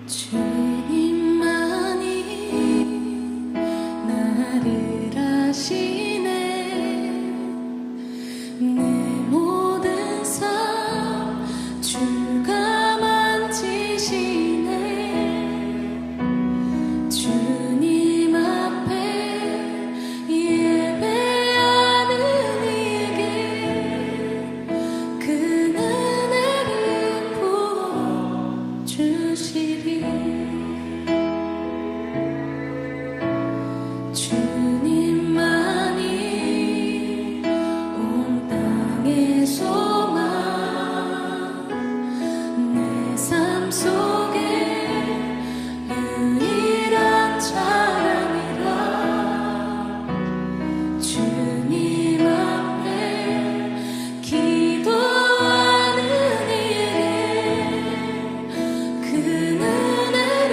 주님만이 나를 아시네. 내 모든 삶 주가 만지시네. 주님 앞에 예배하는 이에게 그 은혜를 부어주시리. 주님만이 온 땅의 소망, 내 삶 속에 유일한 자랑이라. 주님 앞에 기도하는 이에게 그 은혜를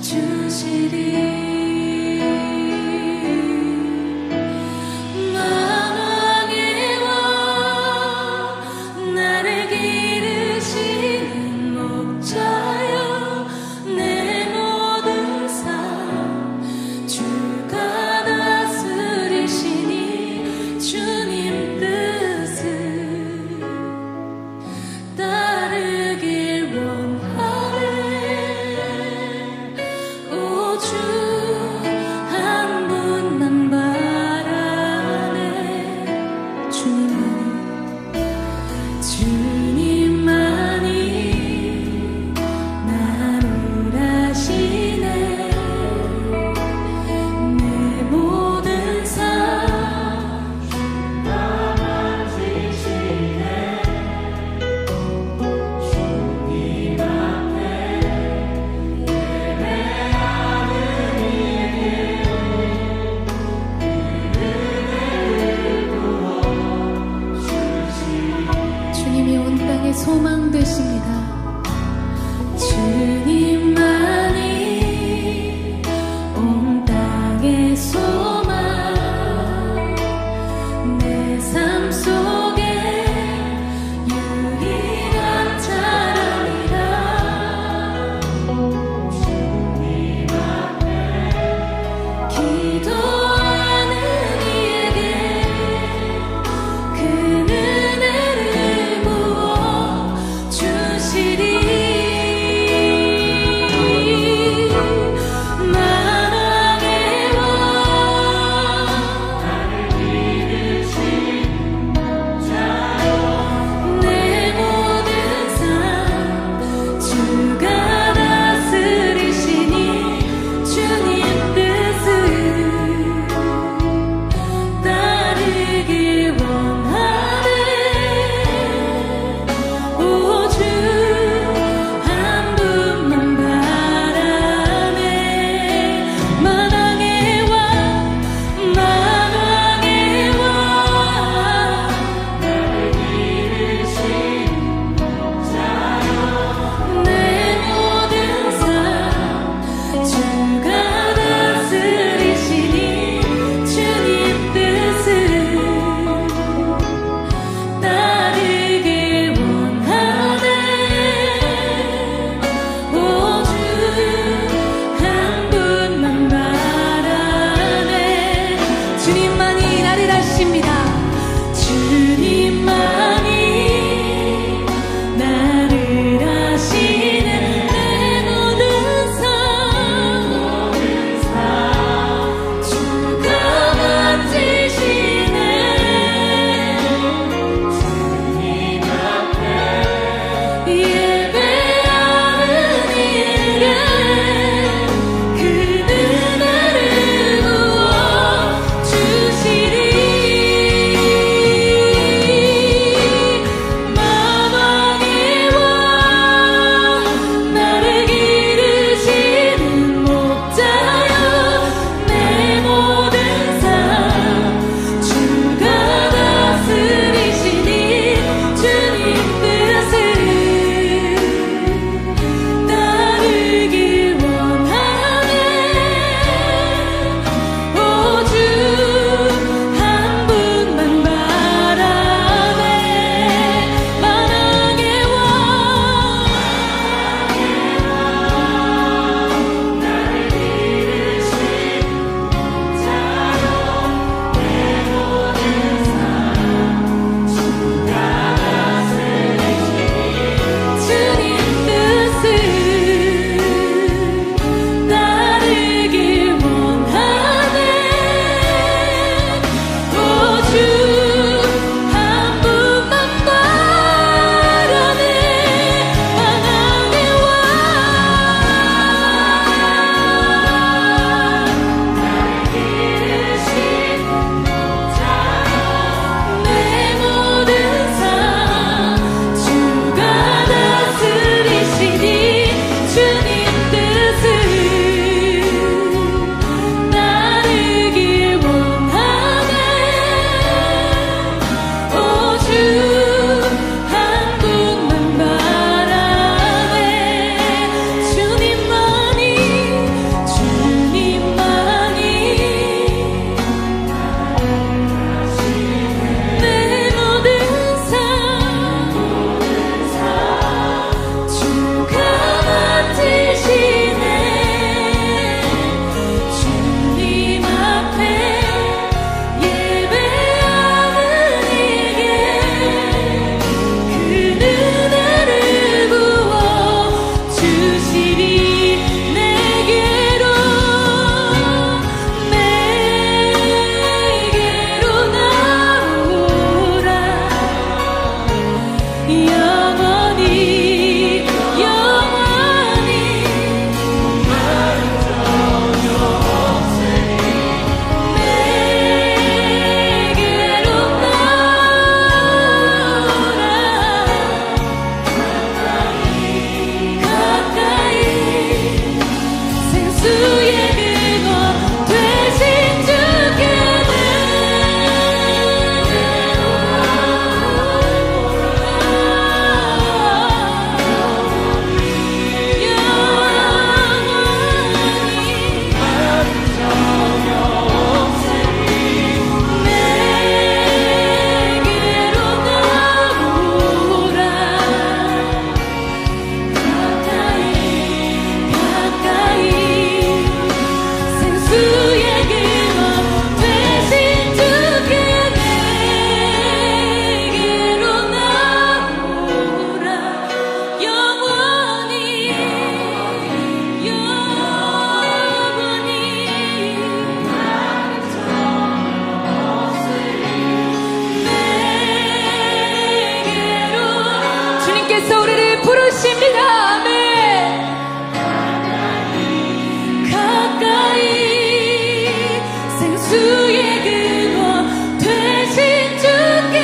부어주시리. 만왕의 왕 나를 기르시는 목자여, 내 모든 삶 주가 다스리시니 주님 뜻을 따르길 원하네. 오 주 한 분만 바라네. 주님만이 나를 아시네. 내 모든 삶 주가 만지시네. 주님 앞에 예배하는 이에게 주님이 온 땅의 소망 되십니다. 주님만이 온 땅의 소망, 내 삶 속에 유일한 자랑이라. 주님 앞에 기도하는 이에게 그 은혜를 부어주시리. 주님께서 우리를 부르십니다. 아멘. 가까이 생수의 근원 되신 주께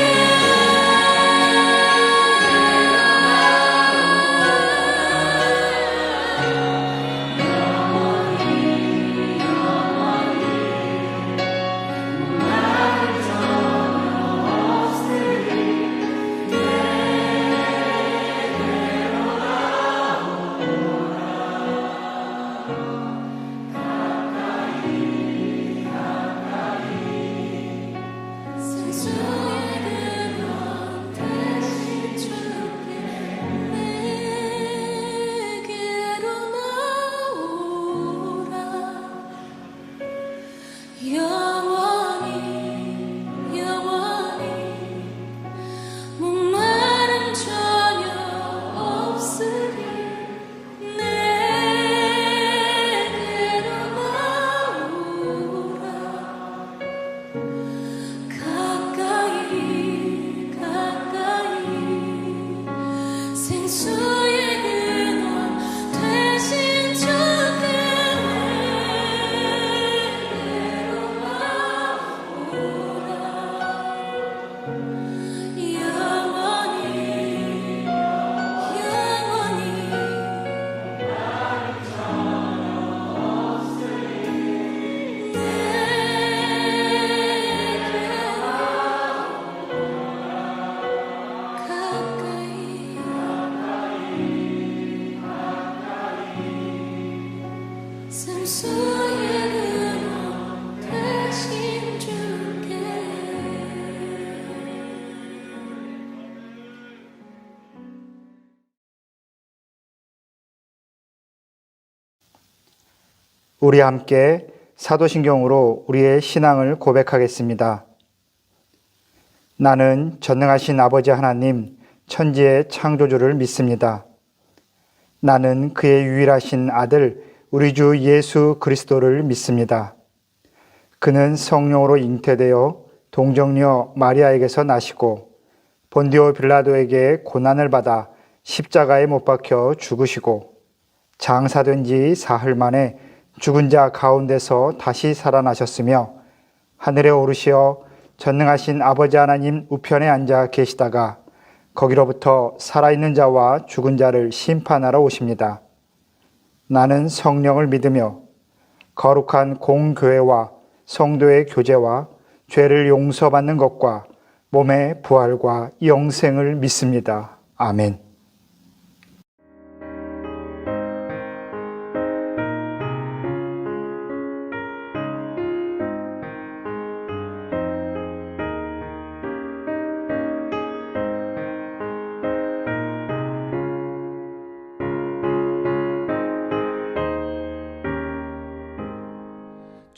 우리 함께 사도신경으로 우리의 신앙을 고백하겠습니다. 나는 전능하신 아버지 하나님, 천지의 창조주를 믿습니다. 나는 그의 유일하신 아들, 우리 주 예수 그리스도를 믿습니다. 그는 성령으로 잉태되어 동정녀 마리아에게서 나시고 본디오 빌라도에게 고난을 받아 십자가에 못 박혀 죽으시고 장사된 지 사흘 만에 죽은 자 가운데서 다시 살아나셨으며 하늘에 오르시어 전능하신 아버지 하나님 우편에 앉아 계시다가 거기로부터 살아있는 자와 죽은 자를 심판하러 오십니다. 나는 성령을 믿으며 거룩한 공교회와 성도의 교제와 죄를 용서받는 것과 몸의 부활과 영생을 믿습니다. 아멘.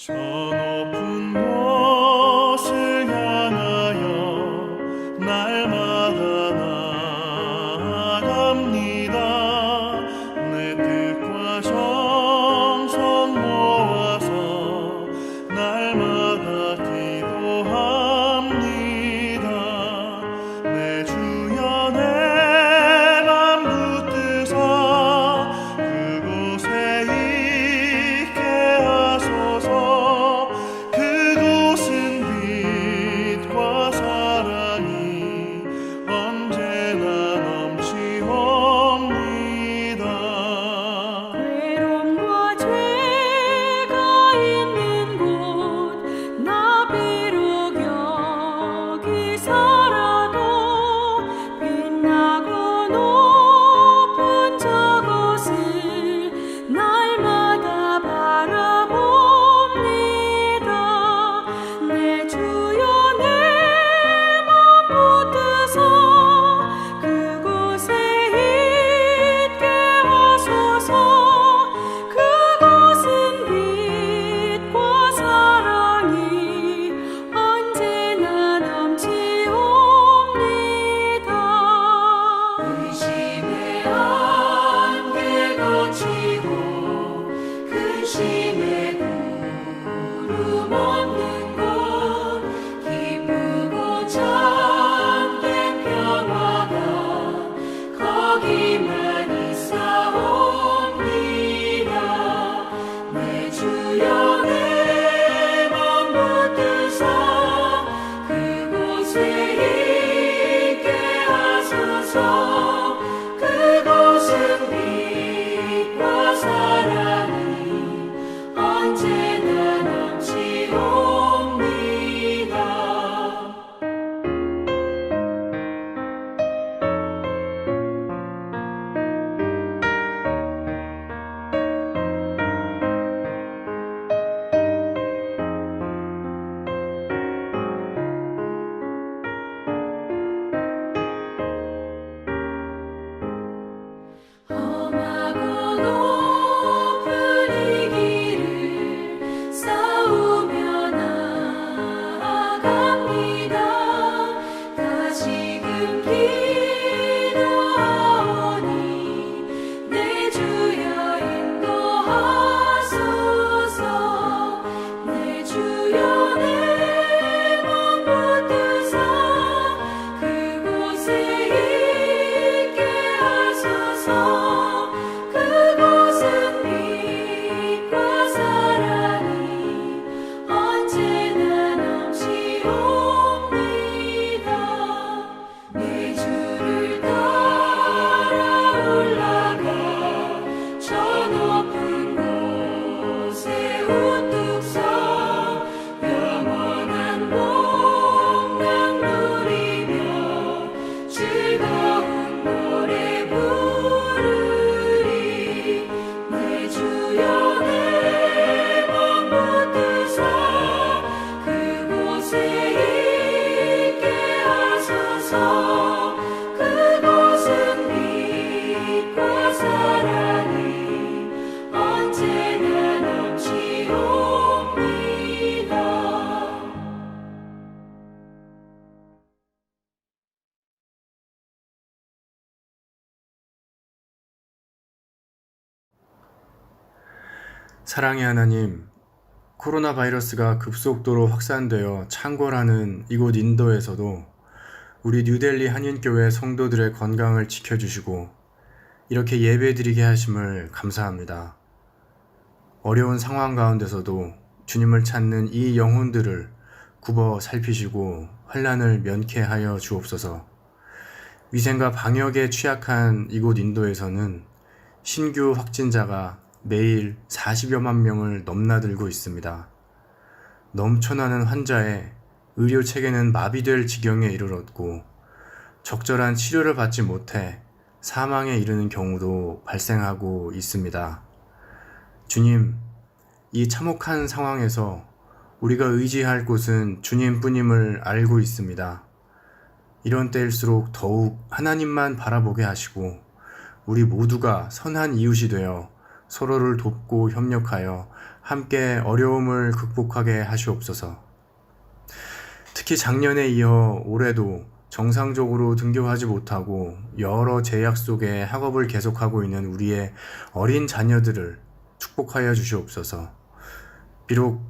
저 높은 곳을 향하여 날마다 거기만 있사옵니다. 내 주여 내 맘 붙드사 그곳에 있게 하소서. 그곳은 빛과 사랑이 언제나 넘치옵니다. 험하고 높은 이 길을 싸우며 나아갑니다. 다시금 기도하오니 내 주여 인도하소서. 내 주여 내 맘 붙드사 그곳에 있게 하소서. 그곳은 빛과 사랑이 언제나 넘치옵니다. 내 주를 따라 올라가 저 높은 곳에 우뚝 서 영원한 복락 누리며 즐거운 노래 부르리. 내 주여 내 맘 붙드사 그곳에 있게 하소서. 그곳은 빛과 사랑이 언제나 넘치옵니다. 사랑의 하나님, 코로나 바이러스가 급속도로 확산되어 창궐하는 이곳 인도에서도 우리 뉴델리 한인교회 성도들의 건강을 지켜주시고 이렇게 예배드리게 하심을 감사합니다. 어려운 상황 가운데서도 주님을 찾는 이 영혼들을 굽어 살피시고 환난을 면케하여 주옵소서. 위생과 방역에 취약한 이곳 인도에서는 신규 확진자가 매일 40여만 명을 넘나들고 있습니다. 넘쳐나는 환자에 의료 체계는 마비될 지경에 이르렀고 적절한 치료를 받지 못해 사망에 이르는 경우도 발생하고 있습니다. 주님, 이 참혹한 상황에서 우리가 의지할 곳은 주님뿐임을 알고 있습니다. 이런 때일수록 더욱 하나님만 바라보게 하시고 우리 모두가 선한 이웃이 되어 서로를 돕고 협력하여 함께 어려움을 극복하게 하시옵소서. 특히 작년에 이어 올해도 정상적으로 등교하지 못하고 여러 제약 속에 학업을 계속하고 있는 우리의 어린 자녀들을 축복하여 주시옵소서. 비록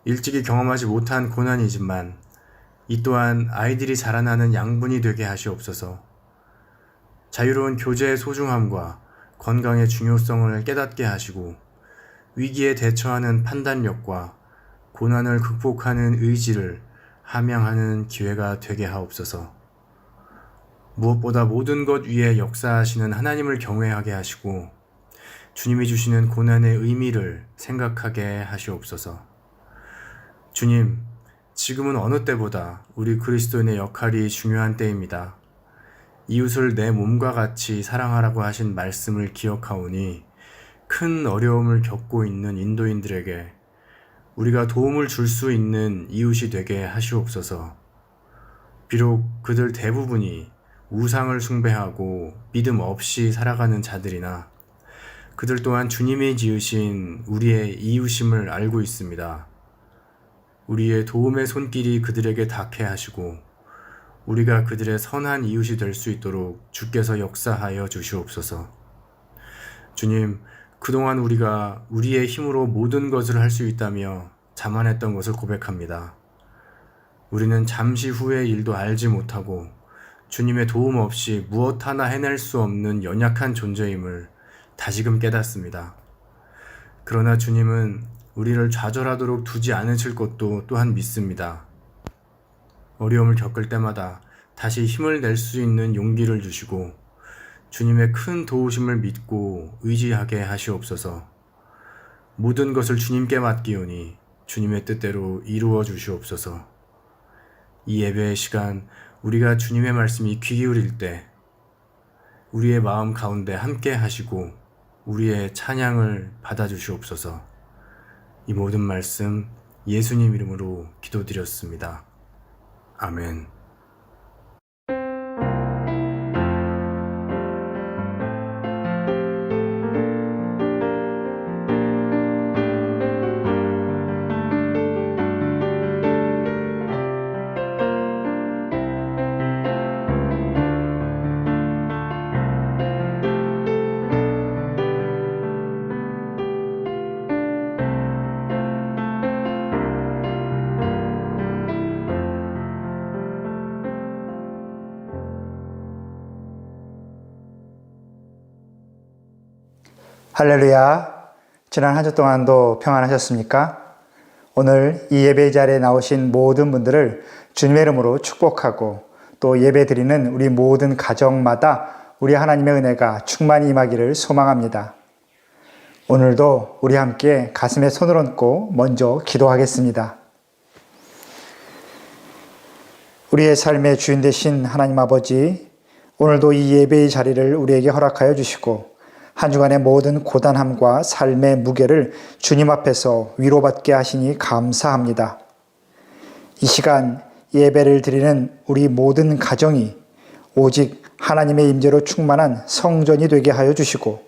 일찍이 경험하지 못한 고난이지만 이 또한 아이들이 자라나는 양분이 되게 하시옵소서. 자유로운 교제의 소중함과 건강의 중요성을 깨닫게 하시고 위기에 대처하는 판단력과 고난을 극복하는 의지를 함양하는 기회가 되게 하옵소서. 무엇보다 모든 것 위에 역사하시는 하나님을 경외하게 하시고 주님이 주시는 고난의 의미를 생각하게 하시옵소서. 주님, 지금은 어느 때보다 우리 그리스도인의 역할이 중요한 때입니다. 이웃을 내 몸과 같이 사랑하라고 하신 말씀을 기억하오니 큰 어려움을 겪고 있는 인도인들에게 우리가 도움을 줄 수 있는 이웃이 되게 하시옵소서. 비록 그들 대부분이 우상을 숭배하고 믿음 없이 살아가는 자들이나 그들 또한 주님이 지으신 우리의 이웃임을 알고 있습니다. 우리의 도움의 손길이 그들에게 닿게 하시고 우리가 그들의 선한 이웃이 될 수 있도록 주께서 역사하여 주시옵소서. 주님, 그동안 우리가 우리의 힘으로 모든 것을 할 수 있다며 자만했던 것을 고백합니다. 우리는 잠시 후의 일도 알지 못하고 주님의 도움 없이 무엇 하나 해낼 수 없는 연약한 존재임을 다시금 깨닫습니다. 그러나 주님은 우리를 좌절하도록 두지 않으실 것도 또한 믿습니다. 어려움을 겪을 때마다 다시 힘을 낼 수 있는 용기를 주시고 주님의 큰 도우심을 믿고 의지하게 하시옵소서. 모든 것을 주님께 맡기오니 주님의 뜻대로 이루어 주시옵소서. 이 예배의 시간 우리가 주님의 말씀이 귀 기울일 때 우리의 마음 가운데 함께 하시고 우리의 찬양을 받아주시옵소서. 이 모든 말씀 예수님 이름으로 기도드렸습니다. 아멘. 할렐루야. 지난 한 주 동안도 평안하셨습니까? 오늘 이 예배 자리에 나오신 모든 분들을 주님의 이름으로 축복하고 또 예배 드리는 우리 모든 가정마다 우리 하나님의 은혜가 충만히 임하기를 소망합니다. 오늘도 우리 함께 가슴에 손을 얹고 먼저 기도하겠습니다. 우리의 삶의 주인 되신 하나님 아버지, 오늘도 이 예배의 자리를 우리에게 허락하여 주시고 한 주간의 모든 고단함과 삶의 무게를 주님 앞에서 위로받게 하시니 감사합니다. 이 시간 예배를 드리는 우리 모든 가정이 오직 하나님의 임재로 충만한 성전이 되게 하여 주시고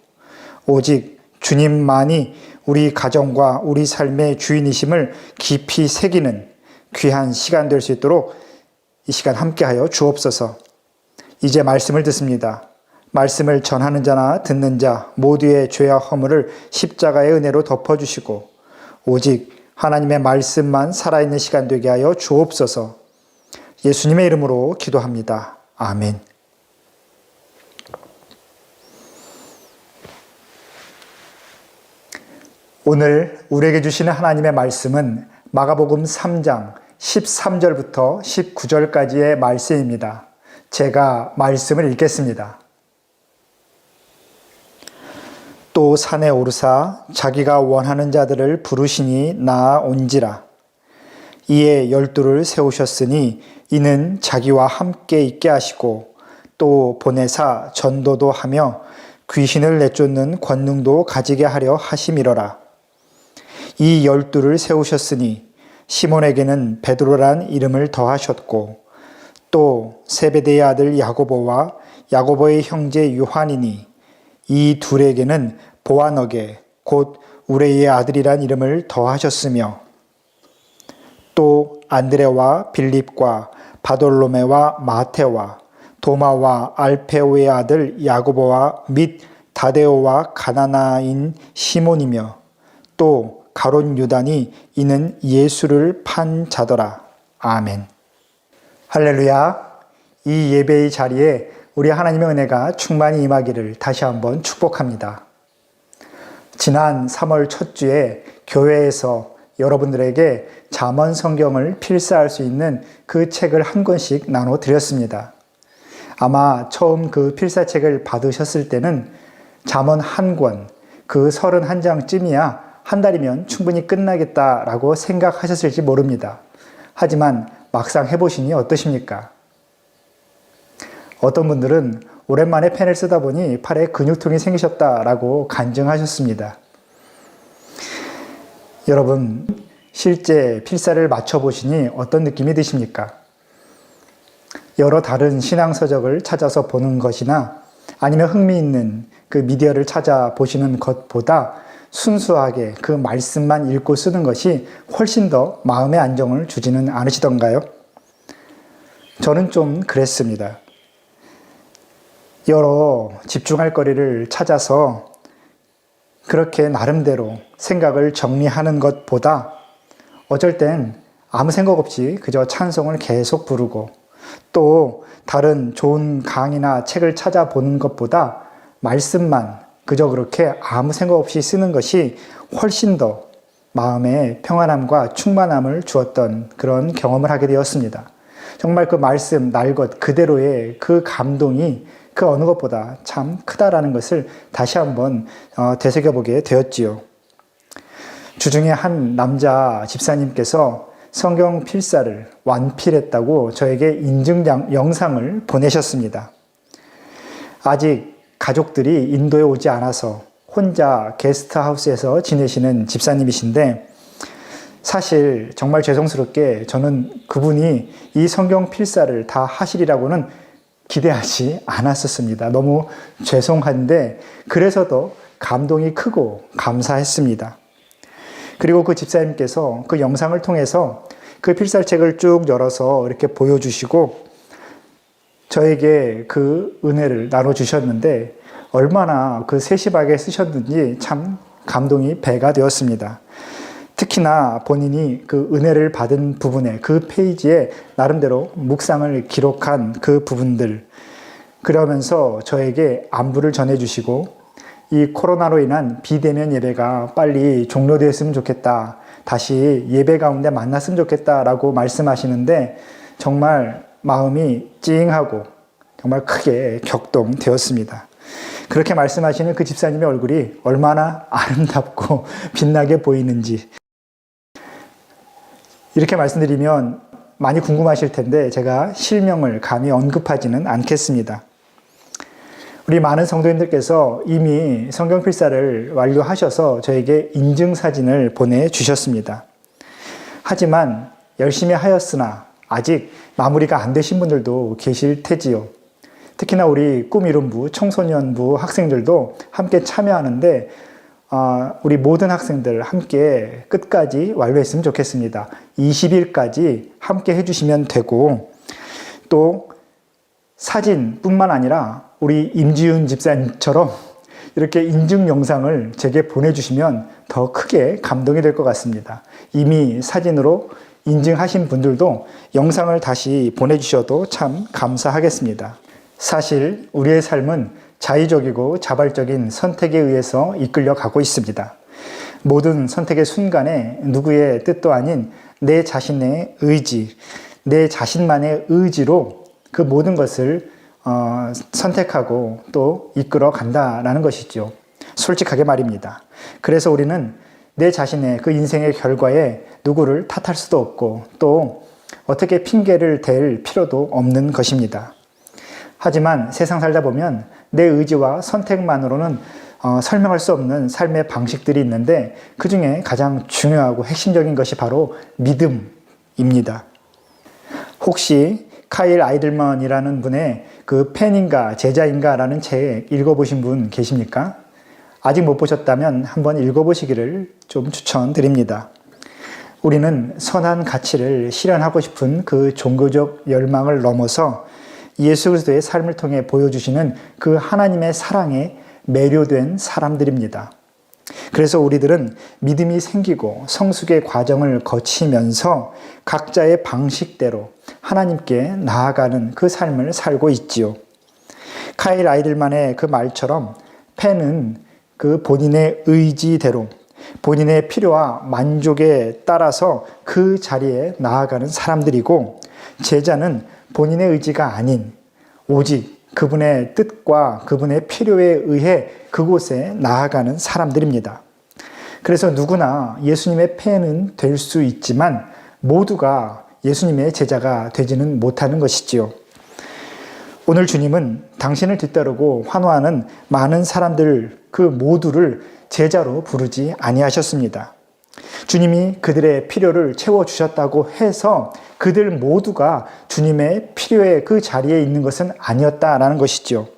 오직 주님만이 우리 가정과 우리 삶의 주인이심을 깊이 새기는 귀한 시간 될 수 있도록 이 시간 함께하여 주옵소서. 이제 말씀을 듣습니다. 말씀을 전하는 자나 듣는 자 모두의 죄와 허물을 십자가의 은혜로 덮어주시고 오직 하나님의 말씀만 살아있는 시간 되게 하여 주옵소서. 예수님의 이름으로 기도합니다. 아멘. 오늘 우리에게 주시는 하나님의 말씀은 마가복음 3장 13절부터 19절까지의 말씀입니다. 제가 말씀을 읽겠습니다. 또 산에 오르사 자기가 원하는 자들을 부르시니 나아온지라. 이에 12를 세우셨으니 이는 자기와 함께 있게 하시고 또 보내사 전도도 하며 귀신을 내쫓는 권능도 가지게 하려 하심이러라. 이 12를 세우셨으니 시몬에게는 베드로란 이름을 더하셨고 또 세베대의 아들 야고보와 야고보의 형제 요한이니 이 둘에게는 보아너게 곧 우레이의 아들이란 이름을 더하셨으며 또 안드레와 빌립과 바돌로메와 마테와 도마와 알페오의 아들 야고보와 및 다데오와 가나나인 시몬이며 또 가롯 유다니 이는 예수를 판 자더라. 아멘. 할렐루야. 이 예배의 자리에 우리 하나님의 은혜가 충만히 임하기를 다시 한번 축복합니다. 지난 3월 첫 주에 교회에서 여러분들에게 잠언 성경을 필사할 수 있는 그 책을 한 권씩 나눠 드렸습니다. 아마 처음 그 필사책을 받으셨을 때는 잠언 한 권, 그 31장쯤이야 한 달이면 충분히 끝나겠다라고 생각하셨을지 모릅니다. 하지만 막상 해보시니 어떠십니까? 어떤 분들은 오랜만에 펜을 쓰다 보니 팔에 근육통이 생기셨다라고 간증하셨습니다. 여러분, 실제 필사를 맞춰보시니 어떤 느낌이 드십니까? 여러 다른 신앙서적을 찾아서 보는 것이나 아니면 흥미있는 그 미디어를 찾아보시는 것보다 순수하게 그 말씀만 읽고 쓰는 것이 훨씬 더 마음의 안정을 주지는 않으시던가요? 저는 좀 그랬습니다. 여러 집중할 거리를 찾아서 그렇게 나름대로 생각을 정리하는 것보다 어쩔 땐 아무 생각 없이 그저 찬송을 계속 부르고 또 다른 좋은 강의나 책을 찾아보는 것보다 말씀만 그저 그렇게 아무 생각 없이 쓰는 것이 훨씬 더 마음에 평안함과 충만함을 주었던 그런 경험을 하게 되었습니다. 정말 그 말씀, 날 것 그대로의 그 감동이 그 어느 것보다 참 크다라는 것을 다시 한번 되새겨보게 되었지요. 주중에 한 남자 집사님께서 성경 필사를 완필했다고 저에게 인증 영상을 보내셨습니다. 아직 가족들이 인도에 오지 않아서 혼자 게스트하우스에서 지내시는 집사님이신데, 사실 정말 죄송스럽게 저는 그분이 이 성경 필사를 다 하시리라고는 기대하지 않았었습니다. 너무 죄송한데 그래서 더 감동이 크고 감사했습니다. 그리고 그 집사님께서 그 영상을 통해서 그 필사책을 쭉 열어서 이렇게 보여주시고 저에게 그 은혜를 나눠주셨는데 얼마나 그 세심하게 쓰셨는지 참 감동이 배가 되었습니다. 특히나 본인이 그 은혜를 받은 부분에 그 페이지에 나름대로 묵상을 기록한 그 부분들, 그러면서 저에게 안부를 전해주시고 이 코로나로 인한 비대면 예배가 빨리 종료되었으면 좋겠다, 다시 예배 가운데 만났으면 좋겠다라고 말씀하시는데 정말 마음이 찡하고 정말 크게 격동되었습니다. 그렇게 말씀하시는 그 집사님의 얼굴이 얼마나 아름답고 빛나게 보이는지 이렇게 말씀드리면 많이 궁금하실 텐데 제가 실명을 감히 언급하지는 않겠습니다. 우리 많은 성도님들께서 이미 성경 필사를 완료하셔서 저에게 인증사진을 보내주셨습니다. 하지만 열심히 하였으나 아직 마무리가 안 되신 분들도 계실 테지요. 특히나 우리 꿈이룬부, 청소년부 학생들도 함께 참여하는데 우리 모든 학생들 함께 끝까지 완료했으면 좋겠습니다. 20일까지 함께 해주시면 되고, 또 사진뿐만 아니라 우리 임지윤 집사님처럼 이렇게 인증 영상을 제게 보내주시면 더 크게 감동이 될 것 같습니다. 이미 사진으로 인증하신 분들도 영상을 다시 보내주셔도 참 감사하겠습니다. 사실 우리의 삶은 자의적이고 자발적인 선택에 의해서 이끌려 가고 있습니다. 모든 선택의 순간에 누구의 뜻도 아닌 내 자신의 의지, 내 자신만의 의지로 그 모든 것을 선택하고 또 이끌어 간다라는 것이죠. 솔직하게 말입니다. 그래서 우리는 내 자신의 그 인생의 결과에 누구를 탓할 수도 없고 또 어떻게 핑계를 댈 필요도 없는 것입니다. 하지만 세상 살다 보면 내 의지와 선택만으로는 설명할 수 없는 삶의 방식들이 있는데 그 중에 가장 중요하고 핵심적인 것이 바로 믿음입니다. 혹시 카일 아이들먼이라는 분의 그 팬인가 제자인가 라는 책 읽어보신 분 계십니까? 아직 못 보셨다면 한번 읽어보시기를 좀 추천드립니다. 우리는 선한 가치를 실현하고 싶은 그 종교적 열망을 넘어서 예수 그리스도의 삶을 통해 보여주시는 그 하나님의 사랑에 매료된 사람들입니다. 그래서 우리들은 믿음이 생기고 성숙의 과정을 거치면서 각자의 방식대로 하나님께 나아가는 그 삶을 살고 있지요. 카일 아이들만의 그 말처럼 팬은 그 본인의 의지대로 본인의 필요와 만족에 따라서 그 자리에 나아가는 사람들이고, 제자는 본인의 의지가 아닌 오직 그분의 뜻과 그분의 필요에 의해 그곳에 나아가는 사람들입니다. 그래서 누구나 예수님의 팬은 될 수 있지만 모두가 예수님의 제자가 되지는 못하는 것이지요. 오늘 주님은 당신을 뒤따르고 환호하는 많은 사람들 그 모두를 제자로 부르지 아니하셨습니다. 주님이 그들의 필요를 채워주셨다고 해서 그들 모두가 주님의 필요의 그 자리에 있는 것은 아니었다라는 것이죠.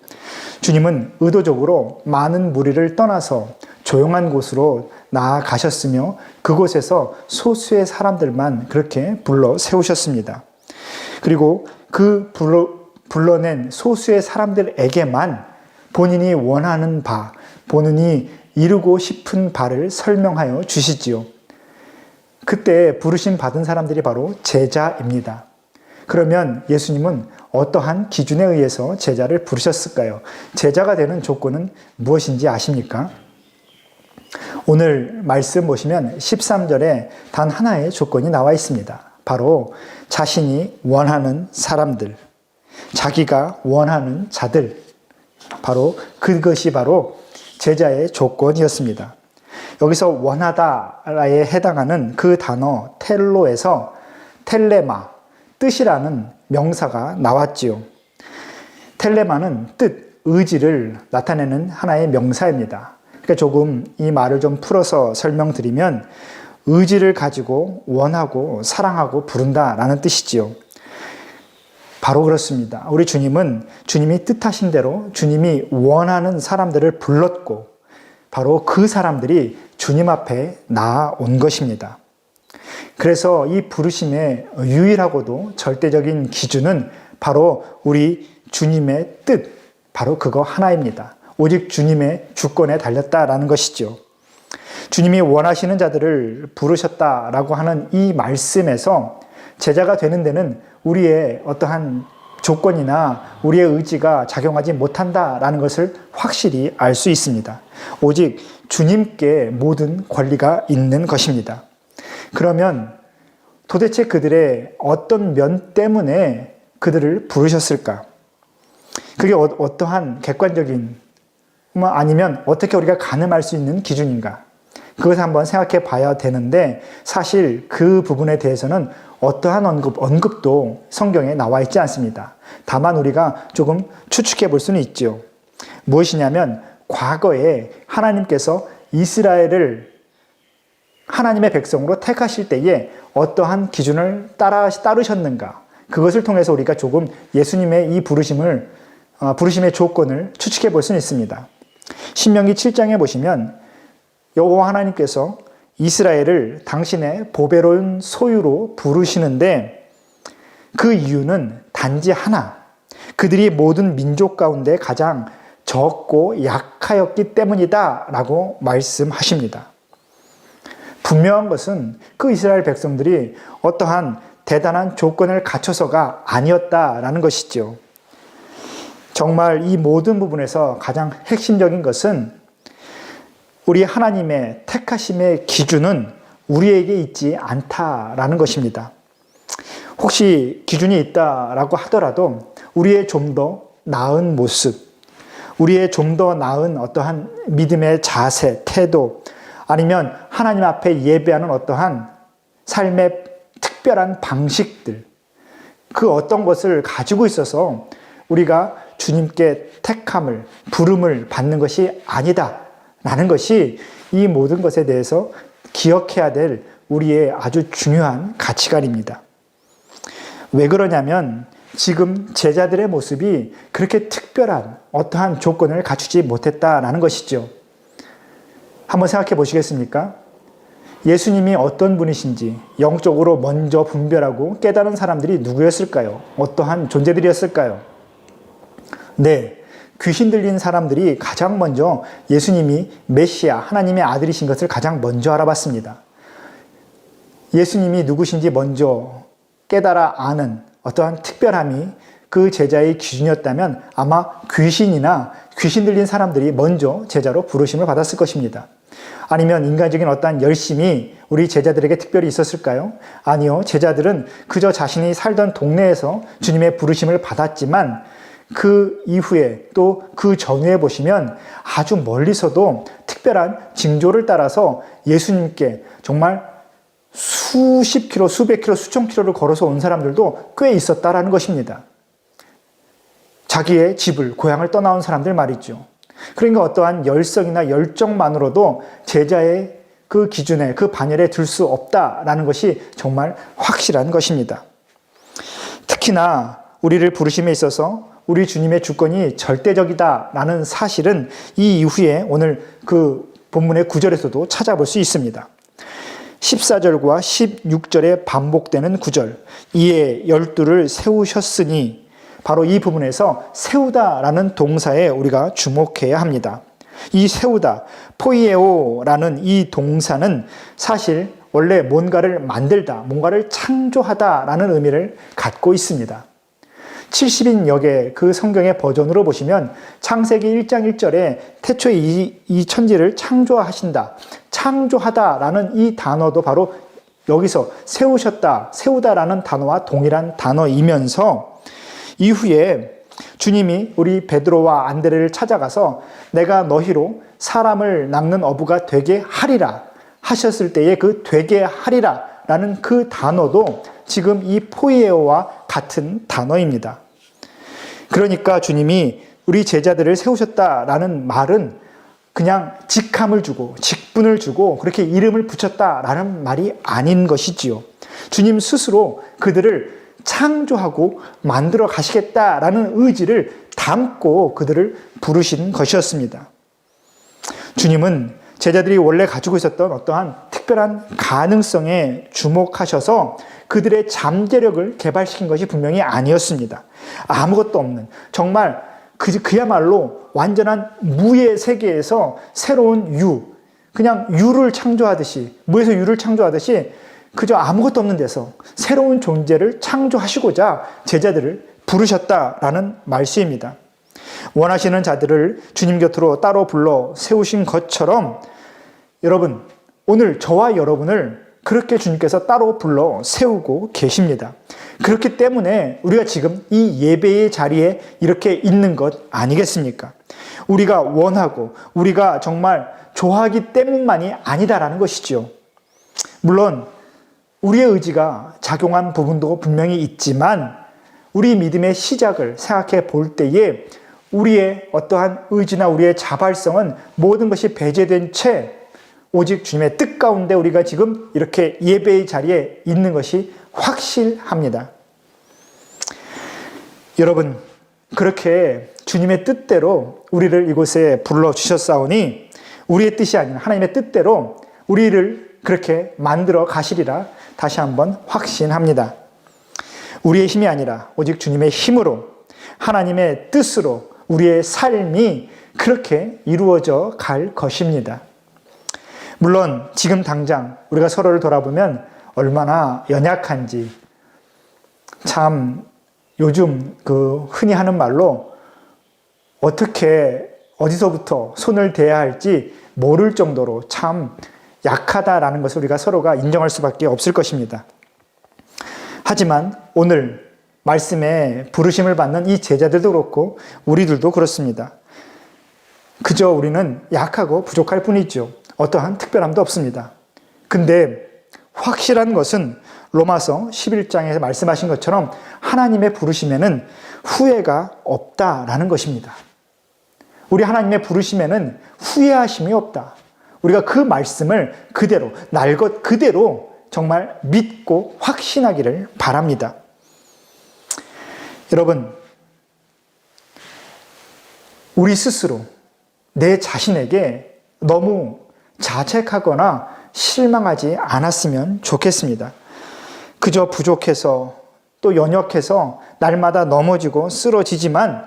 주님은 의도적으로 많은 무리를 떠나서 조용한 곳으로 나아가셨으며 그곳에서 소수의 사람들만 그렇게 불러 세우셨습니다. 그리고 그 불러낸 소수의 사람들에게만 본인이 원하는 바, 본인이 이루고 싶은 바를 설명하여 주시지요. 그때 부르심 받은 사람들이 바로 제자입니다. 그러면 예수님은 어떠한 기준에 의해서 제자를 부르셨을까요? 제자가 되는 조건은 무엇인지 아십니까? 오늘 말씀 보시면 13절에 단 하나의 조건이 나와 있습니다. 바로 자신이 원하는 사람들, 자기가 원하는 자들, 그것이 바로 제자의 조건이었습니다. 여기서 원하다에 해당하는 그 단어 텔로에서 텔레마, 뜻이라는 명사가 나왔지요. 텔레마는 뜻, 의지를 나타내는 하나의 명사입니다. 그러니까 조금 이 말을 좀 풀어서 설명드리면 의지를 가지고 원하고 사랑하고 부른다라는 뜻이지요. 바로 그렇습니다. 우리 주님은 주님이 뜻하신 대로 주님이 원하는 사람들을 불렀고 바로 그 사람들이 주님 앞에 나아온 것입니다. 그래서 이 부르심의 유일하고도 절대적인 기준은 바로 우리 주님의 뜻, 바로 그거 하나입니다. 오직 주님의 주권에 달렸다라는 것이죠. 주님이 원하시는 자들을 부르셨다라고 하는 이 말씀에서 제자가 되는 데는 우리의 어떠한 조건이나 우리의 의지가 작용하지 못한다라는 것을 확실히 알 수 있습니다. 오직 주님께 모든 권리가 있는 것입니다. 그러면 도대체 그들의 어떤 면 때문에 그들을 부르셨을까? 그게 어떠한 객관적인 아니면 어떻게 우리가 가늠할 수 있는 기준인가? 그것을 한번 생각해 봐야 되는데 사실 그 부분에 대해서는 어떠한 언급도 성경에 나와 있지 않습니다. 다만 우리가 조금 추측해 볼 수는 있죠. 무엇이냐면 과거에 하나님께서 이스라엘을 하나님의 백성으로 택하실 때에 어떠한 기준을 따르셨는가? 그것을 통해서 우리가 조금 예수님의 이 부르심의 조건을 추측해 볼 수는 있습니다. 신명기 7장에 보시면 여호와 하나님께서 이스라엘을 당신의 보배로운 소유로 부르시는데 그 이유는 단지 하나, 그들이 모든 민족 가운데 가장 적고 약하였기 때문이다 라고 말씀하십니다. 분명한 것은 그 이스라엘 백성들이 어떠한 대단한 조건을 갖춰서가 아니었다라는 것이죠. 정말 이 모든 부분에서 가장 핵심적인 것은 우리 하나님의 택하심의 기준은 우리에게 있지 않다라는 것입니다. 혹시 기준이 있다라고 하더라도 우리의 좀 더 나은 모습, 우리의 좀 더 나은 어떠한 믿음의 자세, 태도, 아니면 하나님 앞에 예배하는 어떠한 삶의 특별한 방식들, 그 어떤 것을 가지고 있어서 우리가 주님께 택함을, 부름을 받는 것이 아니다 라는 것이 이 모든 것에 대해서 기억해야 될 우리의 아주 중요한 가치관입니다. 왜 그러냐면 지금 제자들의 모습이 그렇게 특별한 어떠한 조건을 갖추지 못했다라는 것이죠. 한번 생각해 보시겠습니까? 예수님이 어떤 분이신지 영적으로 먼저 분별하고 깨달은 사람들이 누구였을까요? 어떠한 존재들이었을까요? 네, 귀신 들린 사람들이 가장 먼저 예수님이 메시아, 하나님의 아들이신 것을 가장 먼저 알아봤습니다. 예수님이 누구신지 먼저 깨달아 아는 어떠한 특별함이 그 제자의 기준이었다면 아마 귀신이나 귀신 들린 사람들이 먼저 제자로 부르심을 받았을 것입니다. 아니면 인간적인 어떠한 열심이 우리 제자들에게 특별히 있었을까요? 아니요. 제자들은 그저 자신이 살던 동네에서 주님의 부르심을 받았지만 그 이후에 또 그 전후에 보시면 아주 멀리서도 특별한 징조를 따라서 예수님께 정말 수십 킬로, 수백 킬로, 수천 킬로를 걸어서 온 사람들도 꽤 있었다라는 것입니다. 자기의 집을, 고향을 떠나온 사람들 말이죠. 그러니까 어떠한 열성이나 열정만으로도 제자의 그 기준에, 그 반열에 들 수 없다라는 것이 정말 확실한 것입니다. 특히나 우리를 부르심에 있어서 우리 주님의 주권이 절대적이다라는 사실은 이 이후에 오늘 그 본문의 9절에서도 찾아볼 수 있습니다. 14절과 16절에 반복되는 구절, 이에 12를 세우셨으니, 바로 이 부분에서 세우다라는 동사에 우리가 주목해야 합니다. 이 세우다, 포이에오라는 이 동사는 사실 원래 뭔가를 만들다, 뭔가를 창조하다라는 의미를 갖고 있습니다. 70인 역의 그 성경의 버전으로 보시면 창세기 1장 1절에 태초에 이 천지를 창조하신다, 창조하다라는 이 단어도 바로 여기서 세우셨다, 세우다라는 단어와 동일한 단어이면서 이후에 주님이 우리 베드로와 안드레를 찾아가서 내가 너희로 사람을 낚는 어부가 되게 하리라 하셨을 때에 그 되게 하리라 라는 그 단어도 지금 이 포이에오와 같은 단어입니다. 그러니까 주님이 우리 제자들을 세우셨다라는 말은 그냥 직함을 주고 직분을 주고 그렇게 이름을 붙였다라는 말이 아닌 것이지요. 주님 스스로 그들을 창조하고 만들어 가시겠다라는 의지를 담고 그들을 부르신 것이었습니다. 주님은 제자들이 원래 가지고 있었던 어떠한 특별한 가능성에 주목하셔서 그들의 잠재력을 개발시킨 것이 분명히 아니었습니다. 아무것도 없는, 정말 그야말로 완전한 무의 세계에서 새로운 유, 그냥 유를 창조하듯이, 무에서 유를 창조하듯이 그저 아무것도 없는 데서 새로운 존재를 창조하시고자 제자들을 부르셨다라는 말씀입니다. 원하시는 자들을 주님 곁으로 따로 불러 세우신 것처럼 여러분, 오늘 저와 여러분을 그렇게 주님께서 따로 불러 세우고 계십니다. 그렇기 때문에 우리가 지금 이 예배의 자리에 이렇게 있는 것 아니겠습니까? 우리가 원하고 우리가 정말 좋아하기 때문만이 아니다라는 것이죠. 물론 우리의 의지가 작용한 부분도 분명히 있지만 우리 믿음의 시작을 생각해 볼 때에 우리의 어떠한 의지나 우리의 자발성은 모든 것이 배제된 채 오직 주님의 뜻 가운데 우리가 지금 이렇게 예배의 자리에 있는 것이 확실합니다. 여러분, 그렇게 주님의 뜻대로 우리를 이곳에 불러주셨사오니 우리의 뜻이 아닌 하나님의 뜻대로 우리를 그렇게 만들어 가시리라 다시 한번 확신합니다. 우리의 힘이 아니라 오직 주님의 힘으로 하나님의 뜻으로 우리의 삶이 그렇게 이루어져 갈 것입니다. 물론 지금 당장 우리가 서로를 돌아보면 얼마나 연약한지, 참 요즘 흔히 하는 말로 어떻게 어디서부터 손을 대야 할지 모를 정도로 참 약하다라는 것을 우리가 서로가 인정할 수밖에 없을 것입니다. 하지만 오늘 말씀에 부르심을 받는 이 제자들도 그렇고 우리들도 그렇습니다. 그저 우리는 약하고 부족할 뿐이죠. 어떠한 특별함도 없습니다. 근데 확실한 것은 로마서 11장에서 말씀하신 것처럼 하나님의 부르심에는 후회가 없다라는 것입니다. 우리 하나님의 부르심에는 후회하심이 없다. 우리가 그 말씀을 그대로, 날 것 그대로 정말 믿고 확신하기를 바랍니다. 여러분, 우리 스스로 내 자신에게 너무 자책하거나 실망하지 않았으면 좋겠습니다. 그저 부족해서 또 연약해서 날마다 넘어지고 쓰러지지만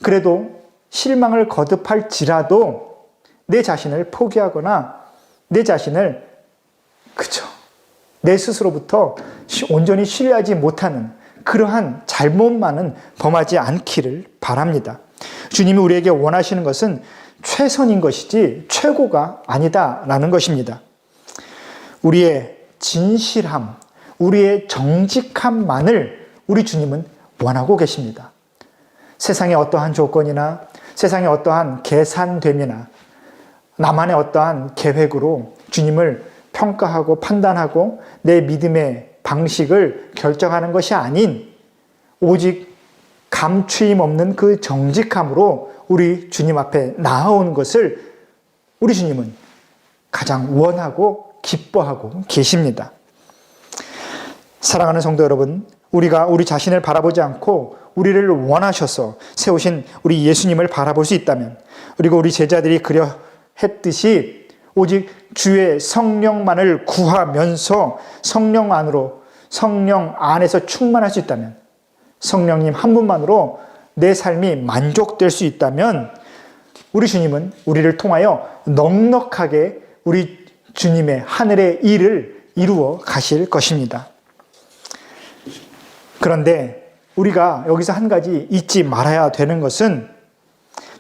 그래도 실망을 거듭할지라도 내 자신을 포기하거나 내 자신을 그저 내 스스로부터 온전히 신뢰하지 못하는 그러한 잘못만은 범하지 않기를 바랍니다. 주님이 우리에게 원하시는 것은 최선인 것이지 최고가 아니다라는 것입니다. 우리의 진실함, 우리의 정직함만을 우리 주님은 원하고 계십니다. 세상의 어떠한 조건이나 세상의 어떠한 계산됨이나 나만의 어떠한 계획으로 주님을 평가하고 판단하고 내 믿음의 방식을 결정하는 것이 아닌 오직 감추임 없는 그 정직함으로 우리 주님 앞에 나아오는 것을 우리 주님은 가장 원하고 기뻐하고 계십니다. 사랑하는 성도 여러분, 우리가 우리 자신을 바라보지 않고 우리를 원하셔서 세우신 우리 예수님을 바라볼 수 있다면, 그리고 우리 제자들이 그려 했듯이 오직 주의 성령만을 구하면서 성령 안에서 충만할 수 있다면, 성령님 한 분만으로 내 삶이 만족될 수 있다면 우리 주님은 우리를 통하여 넉넉하게 우리 주님의 하늘의 일을 이루어 가실 것입니다. 그런데 우리가 여기서 한 가지 잊지 말아야 되는 것은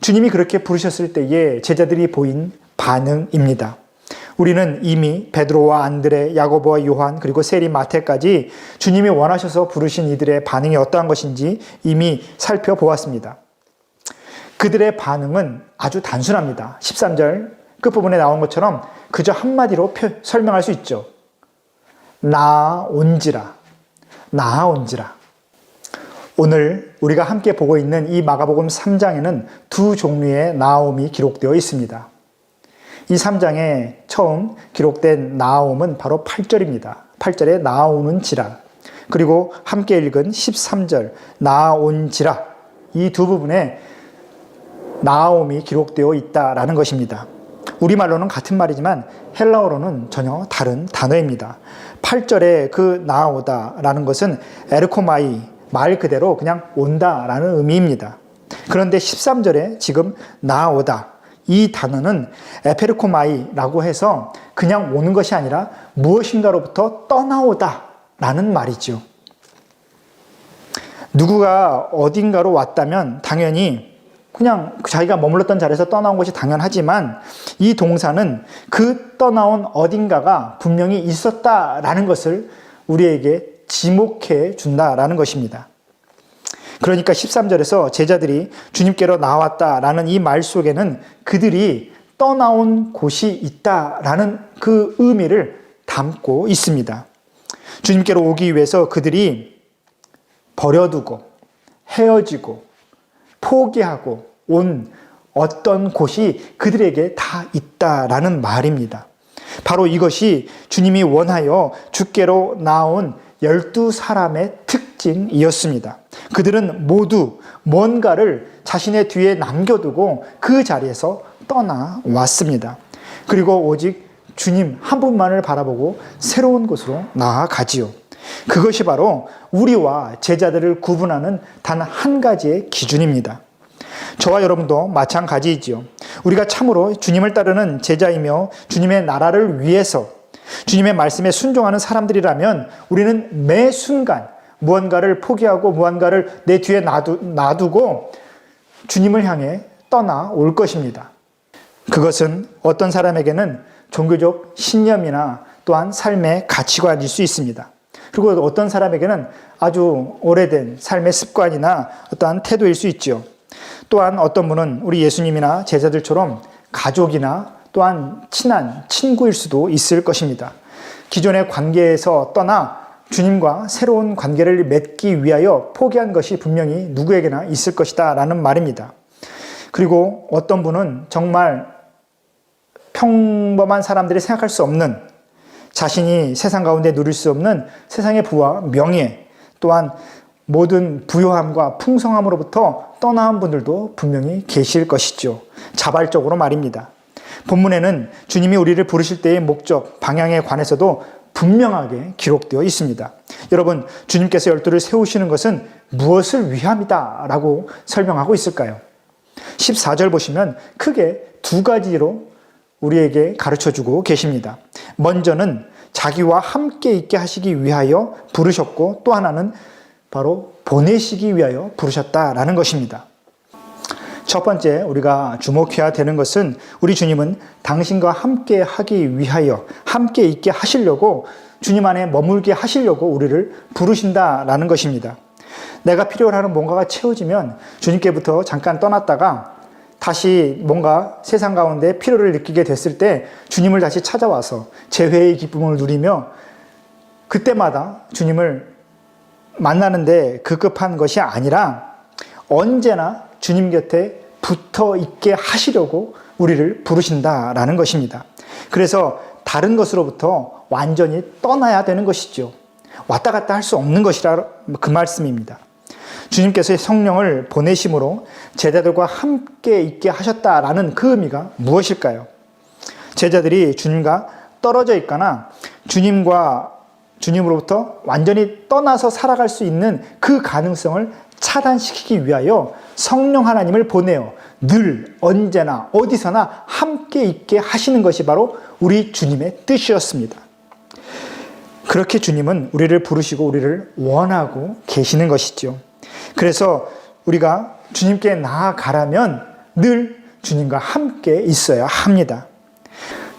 주님이 그렇게 부르셨을 때에 제자들이 보인 반응입니다. 우리는 이미 베드로와 안드레, 야고보와 요한, 그리고 세리 마태까지 주님이 원하셔서 부르신 이들의 반응이 어떠한 것인지 이미 살펴보았습니다. 그들의 반응은 아주 단순합니다. 13절 끝부분에 나온 것처럼 그저 한마디로 설명할 수 있죠. 나아온지라. 나아온지라. 오늘 우리가 함께 보고 있는 이 마가복음 3장에는 두 종류의 나옴이 기록되어 있습니다. 이 3장에 처음 기록된 나옴은 바로 8절입니다. 8절에 나오는지라. 그리고 함께 읽은 13절 나온지라. 이 두 부분에 나옴이 기록되어 있다라는 것입니다. 우리말로는 같은 말이지만 헬라어로는 전혀 다른 단어입니다. 8절에 그 나오다라는 것은 에르코마이, 말 그대로 그냥 온다라는 의미입니다. 그런데 13절에 지금 나오다, 이 단어는 에페르코마이라고 해서 그냥 오는 것이 아니라 무엇인가로부터 떠나오다라는 말이죠. 누구가 어딘가로 왔다면 당연히 그냥 자기가 머물렀던 자리에서 떠나온 것이 당연하지만 이 동사는 그 떠나온 어딘가가 분명히 있었다라는 것을 우리에게 지목해 준다라는 것입니다. 그러니까 13절에서 제자들이 주님께로 나왔다라는 이 말 속에는 그들이 떠나온 곳이 있다라는 그 의미를 담고 있습니다. 주님께로 오기 위해서 그들이 버려두고 헤어지고 포기하고 온 어떤 곳이 그들에게 다 있다라는 말입니다. 바로 이것이 주님이 원하여 주께로 나온 12사람의 특징이었습니다. 그들은 모두 뭔가를 자신의 뒤에 남겨두고 그 자리에서 떠나왔습니다. 그리고 오직 주님 한 분만을 바라보고 새로운 곳으로 나아가지요. 그것이 바로 우리와 제자들을 구분하는 단 한 가지의 기준입니다. 저와 여러분도 마찬가지이지요. 우리가 참으로 주님을 따르는 제자이며 주님의 나라를 위해서 주님의 말씀에 순종하는 사람들이라면 우리는 매 순간 무언가를 포기하고 무언가를 내 뒤에 놔두고 주님을 향해 떠나올 것입니다. 그것은 어떤 사람에게는 종교적 신념이나 또한 삶의 가치관일 수 있습니다. 그리고 어떤 사람에게는 아주 오래된 삶의 습관이나 어떠한 태도일 수 있죠. 또한 어떤 분은 우리 예수님이나 제자들처럼 가족이나 또한 친한 친구일 수도 있을 것입니다. 기존의 관계에서 떠나 주님과 새로운 관계를 맺기 위하여 포기한 것이 분명히 누구에게나 있을 것이다 라는 말입니다. 그리고 어떤 분은 정말 평범한 사람들이 생각할 수 없는, 자신이 세상 가운데 누릴 수 없는 세상의 부와 명예, 또한 모든 부요함과 풍성함으로부터 떠나온 분들도 분명히 계실 것이죠. 자발적으로 말입니다. 본문에는 주님이 우리를 부르실 때의 목적, 방향에 관해서도 분명하게 기록되어 있습니다. 여러분, 주님께서 12를 세우시는 것은 무엇을 위함이다 라고 설명하고 있을까요? 14절 보시면 크게 두 가지로 우리에게 가르쳐주고 계십니다. 먼저는 자기와 함께 있게 하시기 위하여 부르셨고, 또 하나는 바로 보내시기 위하여 부르셨다라는 것입니다. 첫 번째 우리가 주목해야 되는 것은 우리 주님은 당신과 함께 하기 위하여, 함께 있게 하시려고, 주님 안에 머물게 하시려고 우리를 부르신다라는 것입니다. 내가 필요로 하는 뭔가가 채워지면 주님께부터 잠깐 떠났다가 다시 뭔가 세상 가운데 필요를 느끼게 됐을 때 주님을 다시 찾아와서 재회의 기쁨을 누리며 그때마다 주님을 만나는데 급급한 것이 아니라 언제나 주님 곁에 붙어 있게 하시려고 우리를 부르신다라는 것입니다. 그래서 다른 것으로부터 완전히 떠나야 되는 것이죠. 왔다 갔다 할 수 없는 것이라 그 말씀입니다. 주님께서의 성령을 보내심으로 제자들과 함께 있게 하셨다라는 그 의미가 무엇일까요? 제자들이 주님과 떨어져 있거나 주님으로부터 완전히 떠나서 살아갈 수 있는 그 가능성을 차단시키기 위하여 성령 하나님을 보내어 늘 언제나 어디서나 함께 있게 하시는 것이 바로 우리 주님의 뜻이었습니다. 그렇게 주님은 우리를 부르시고 우리를 원하고 계시는 것이죠. 그래서 우리가 주님께 나아가라면 늘 주님과 함께 있어야 합니다.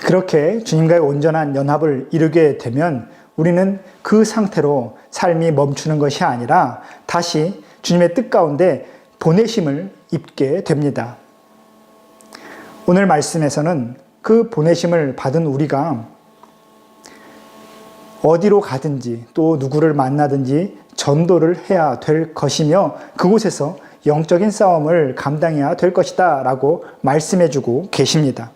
그렇게 주님과의 온전한 연합을 이루게 되면 우리는 그 상태로 삶이 멈추는 것이 아니라 다시 주님의 뜻 가운데 보내심을 입게 됩니다. 오늘 말씀에서는 그 보내심을 받은 우리가 어디로 가든지 또 누구를 만나든지 전도를 해야 될 것이며 그곳에서 영적인 싸움을 감당해야 될 것이다 라고 말씀해주고 계십니다.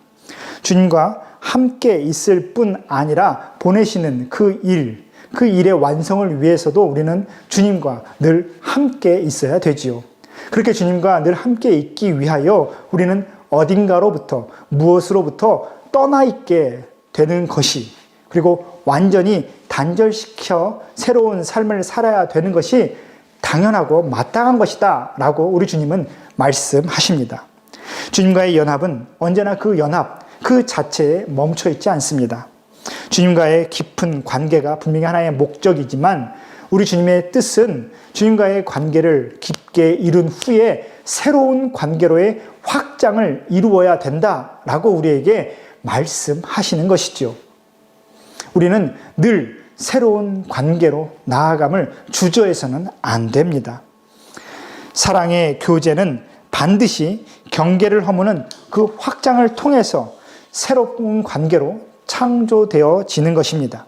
주님과 함께 있을 뿐 아니라 보내시는 그 일의 완성을 위해서도 우리는 주님과 늘 함께 있어야 되지요. 그렇게 주님과 늘 함께 있기 위하여 우리는 어딘가로부터 무엇으로부터 떠나 있게 되는 것이 그리고 완전히 단절시켜 새로운 삶을 살아야 되는 것이 당연하고 마땅한 것이다 라고 우리 주님은 말씀하십니다. 주님과의 연합은 언제나 그 연합 그 자체에 멈춰 있지 않습니다. 주님과의 깊은 관계가 분명히 하나의 목적이지만 우리 주님의 뜻은 주님과의 관계를 깊게 이룬 후에 새로운 관계로의 확장을 이루어야 된다라고 우리에게 말씀하시는 것이죠. 우리는 늘 새로운 관계로 나아감을 주저해서는 안 됩니다. 사랑의 교제는 반드시 경계를 허무는 그 확장을 통해서 새로운 관계로 창조되어지는 것입니다.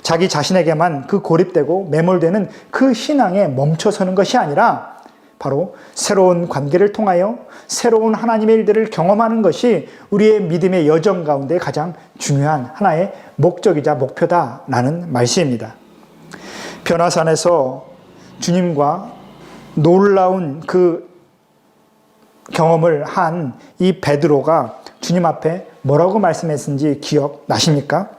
자기 자신에게만 그 고립되고 매몰되는 그 신앙에 멈춰서는 것이 아니라 바로 새로운 관계를 통하여 새로운 하나님의 일들을 경험하는 것이 우리의 믿음의 여정 가운데 가장 중요한 하나의 목적이자 목표다라는 말씀입니다. 변화산에서 주님과 놀라운 그 경험을 한 이 베드로가 주님 앞에 뭐라고 말씀했는지 기억나십니까?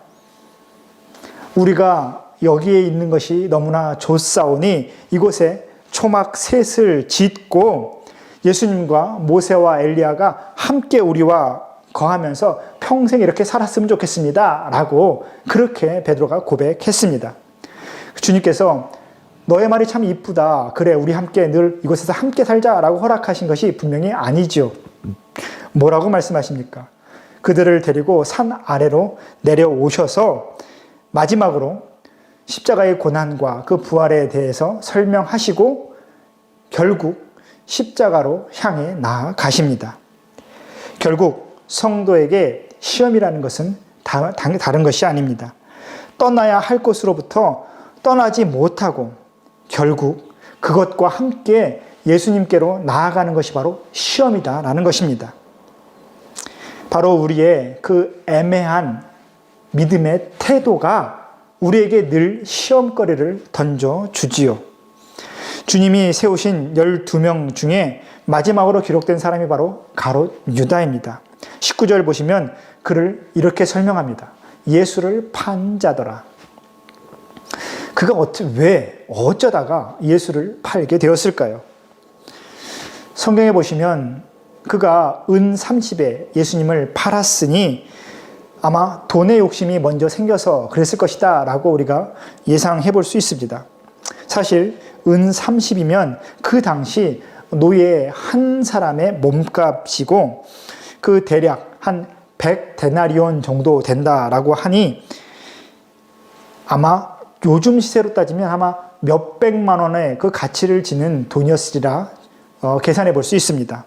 우리가 여기에 있는 것이 너무나 좋사오니 이곳에 초막 셋을 짓고 예수님과 모세와 엘리야가 함께 우리와 거하면서 평생 이렇게 살았으면 좋겠습니다 라고 그렇게 베드로가 고백했습니다. 주님께서 너의 말이 참 이쁘다. 그래 우리 함께 늘 이곳에서 함께 살자라고 허락하신 것이 분명히 아니죠. 뭐라고 말씀하십니까? 그들을 데리고 산 아래로 내려오셔서 마지막으로 십자가의 고난과 그 부활에 대해서 설명하시고 결국 십자가로 향해 나아가십니다. 결국 성도에게 시험이라는 것은 다른 것이 아닙니다. 떠나야 할 곳으로부터 떠나지 못하고 결국 그것과 함께 예수님께로 나아가는 것이 바로 시험이다라는 것입니다. 바로 우리의 그 애매한 믿음의 태도가 우리에게 늘 시험거리를 던져주지요. 주님이 세우신 12명 중에 마지막으로 기록된 사람이 바로 가롯 유다입니다. 19절 보시면 그를 이렇게 설명합니다. 예수를 판 자더라. 그가 왜 어쩌다가 예수를 팔게 되었을까요? 성경에 보시면 그가 은 30에 예수님을 팔았으니 아마 돈의 욕심이 먼저 생겨서 그랬을 것이다 라고 우리가 예상해 볼 수 있습니다. 사실 은 30이면 그 당시 노예 한 사람의 몸값이고 그 대략 한 100데나리온 정도 된다라고 하니 아마 요즘 시세로 따지면 아마 몇백만 원의 그 가치를 지닌 돈이었으리라 계산해 볼 수 있습니다.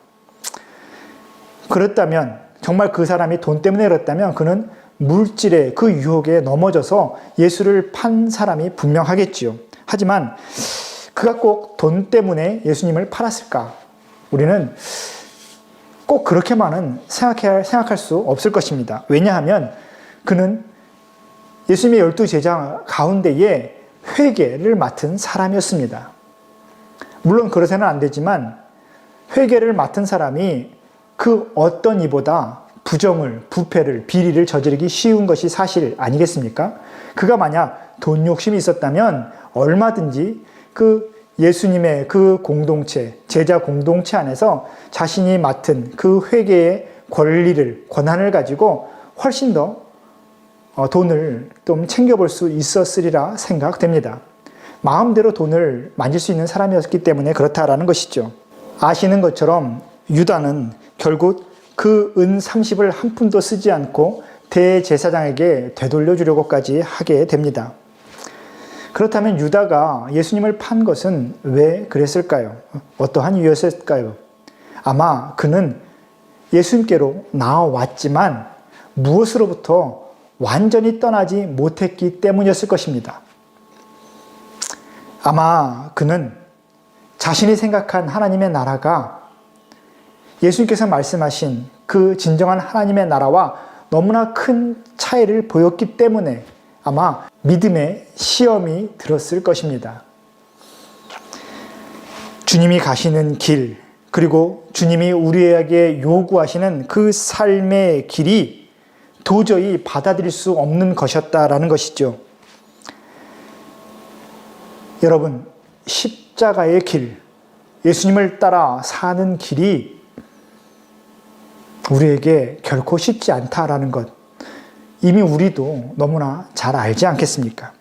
그렇다면 정말 그 사람이 돈 때문에 그랬다면 그는 물질의 그 유혹에 넘어져서 예수를 판 사람이 분명하겠지요. 하지만 그가 꼭 돈 때문에 예수님을 팔았을까? 우리는 꼭 그렇게만은 생각할 수 없을 것입니다. 왜냐하면 그는 예수님의 12제자 가운데에 회계를 맡은 사람이었습니다. 물론 그러서는 안 되지만 회계를 맡은 사람이 그 어떤 이보다 부정을, 부패를, 비리를 저지르기 쉬운 것이 사실 아니겠습니까? 그가 만약 돈 욕심이 있었다면 얼마든지 그 예수님의 그 공동체, 제자 공동체 안에서 자신이 맡은 그 회개의 권한을 가지고 훨씬 더 돈을 좀 챙겨볼 수 있었으리라 생각됩니다. 마음대로 돈을 만질 수 있는 사람이었기 때문에 그렇다라는 것이죠. 아시는 것처럼 유다는 결국 그 은 30을 한 푼도 쓰지 않고 대제사장에게 되돌려 주려고까지 하게 됩니다. 그렇다면 유다가 예수님을 판 것은 왜 그랬을까요? 어떠한 이유였을까요? 아마 그는 예수님께로 나와왔지만 무엇으로부터 완전히 떠나지 못했기 때문이었을 것입니다. 아마 그는 자신이 생각한 하나님의 나라가 예수님께서 말씀하신 그 진정한 하나님의 나라와 너무나 큰 차이를 보였기 때문에 아마 믿음의 시험이 들었을 것입니다. 주님이 가시는 길, 그리고 주님이 우리에게 요구하시는 그 삶의 길이 도저히 받아들일 수 없는 것이었다라는 것이죠. 여러분, 십자가의 길, 예수님을 따라 사는 길이 우리에게 결코 쉽지 않다라는 것, 이미 우리도 너무나 잘 알지 않겠습니까?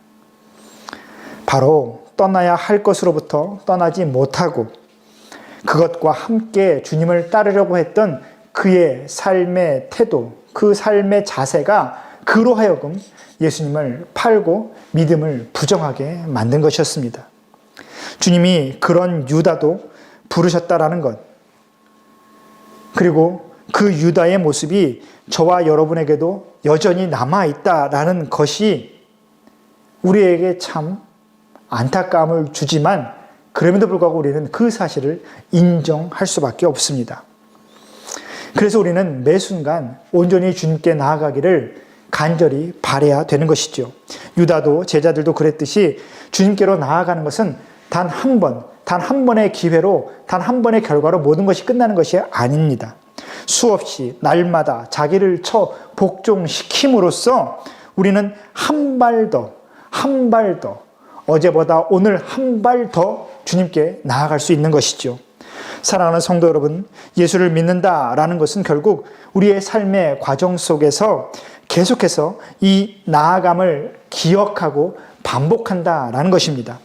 바로 떠나야 할 것으로부터 떠나지 못하고 그것과 함께 주님을 따르려고 했던 그의 삶의 태도, 그 삶의 자세가 그로 하여금 예수님을 팔고 믿음을 부정하게 만든 것이었습니다. 주님이 그런 유다도 부르셨다라는 것, 그리고 그 유다의 모습이 저와 여러분에게도 여전히 남아있다라는 것이 우리에게 참 안타까움을 주지만 그럼에도 불구하고 우리는 그 사실을 인정할 수밖에 없습니다. 그래서 우리는 매 순간 온전히 주님께 나아가기를 간절히 바라야 되는 것이죠. 유다도 제자들도 그랬듯이 주님께로 나아가는 것은 단 한 번의 기회로, 단 한 번의 결과로 모든 것이 끝나는 것이 아닙니다. 수없이 날마다 자기를 복종시킴으로써 우리는 한 발 더, 어제보다 오늘 한 발 더 주님께 나아갈 수 있는 것이죠. 사랑하는 성도 여러분, 예수를 믿는다라는 것은 결국 우리의 삶의 과정 속에서 계속해서 이 나아감을 기억하고 반복한다라는 것입니다.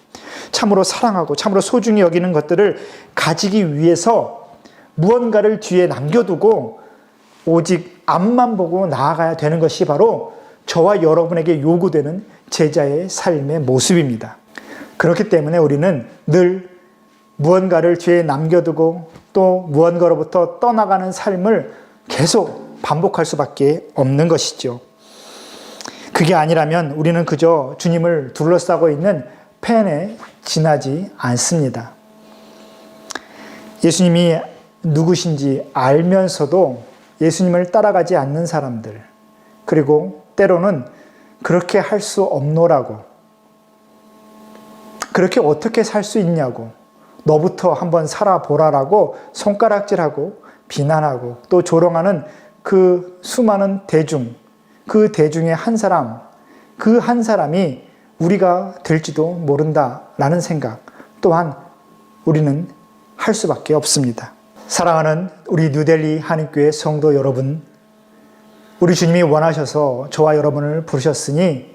참으로 사랑하고 참으로 소중히 여기는 것들을 가지기 위해서 무언가를 뒤에 남겨두고 오직 앞만 보고 나아가야 되는 것이 바로 저와 여러분에게 요구되는 제자의 삶의 모습입니다. 그렇기 때문에 우리는 늘 무언가를 뒤에 남겨두고 또 무언가로부터 떠나가는 삶을 계속 반복할 수밖에 없는 것이죠. 그게 아니라면 우리는 그저 주님을 둘러싸고 있는 팬에 지나지 않습니다. 예수님이 누구신지 알면서도 예수님을 따라가지 않는 사람들, 그리고 때로는 그렇게 할 수 없노라고, 그렇게 어떻게 살 수 있냐고, 너부터 한번 살아보라라고 손가락질하고 비난하고 또 조롱하는 그 수많은 대중, 그 대중의 한 사람, 그 한 사람이 우리가 될지도 모른다라는 생각 또한 우리는 할 수밖에 없습니다. 사랑하는 우리 뉴델리 한인교회 성도 여러분, 우리 주님이 원하셔서 저와 여러분을 부르셨으니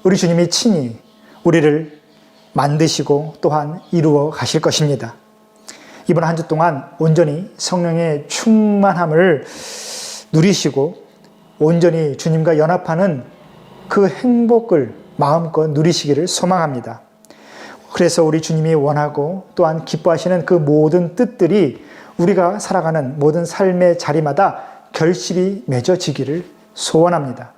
우리 주님이 친히 우리를 만드시고 또한 이루어 가실 것입니다. 이번 한 주 동안 온전히 성령의 충만함을 누리시고 온전히 주님과 연합하는 그 행복을 마음껏 누리시기를 소망합니다. 그래서 우리 주님이 원하고 또한 기뻐하시는 그 모든 뜻들이 우리가 살아가는 모든 삶의 자리마다 결실이 맺어지기를 소원합니다.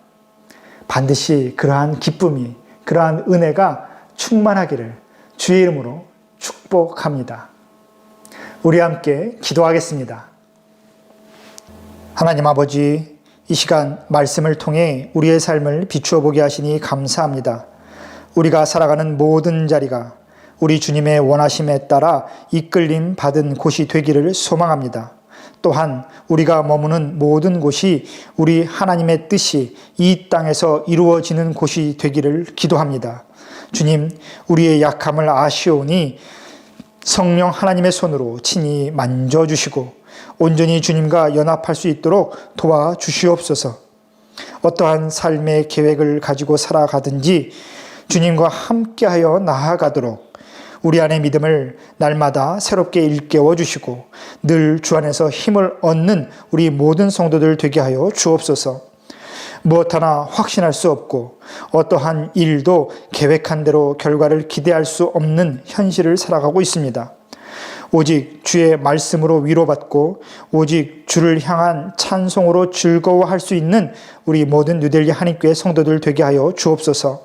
반드시 그러한 기쁨이, 그러한 은혜가 충만하기를 주의 이름으로 축복합니다. 우리 함께 기도하겠습니다. 하나님 아버지, 이 시간 말씀을 통해 우리의 삶을 비추어 보게 하시니 감사합니다. 우리가 살아가는 모든 자리가 우리 주님의 원하심에 따라 이끌림 받은 곳이 되기를 소망합니다. 또한 우리가 머무는 모든 곳이 우리 하나님의 뜻이 이 땅에서 이루어지는 곳이 되기를 기도합니다. 주님, 우리의 약함을 아시오니 성령 하나님의 손으로 친히 만져주시고 온전히 주님과 연합할 수 있도록 도와주시옵소서. 어떠한 삶의 계획을 가지고 살아가든지 주님과 함께하여 나아가도록 우리 안의 믿음을 날마다 새롭게 일깨워 주시고 늘 주 안에서 힘을 얻는 우리 모든 성도들 되게 하여 주옵소서. 무엇 하나 확신할 수 없고 어떠한 일도 계획한 대로 결과를 기대할 수 없는 현실을 살아가고 있습니다. 오직 주의 말씀으로 위로받고 오직 주를 향한 찬송으로 즐거워할 수 있는 우리 모든 뉴델리 한인교회 성도들 되게 하여 주옵소서.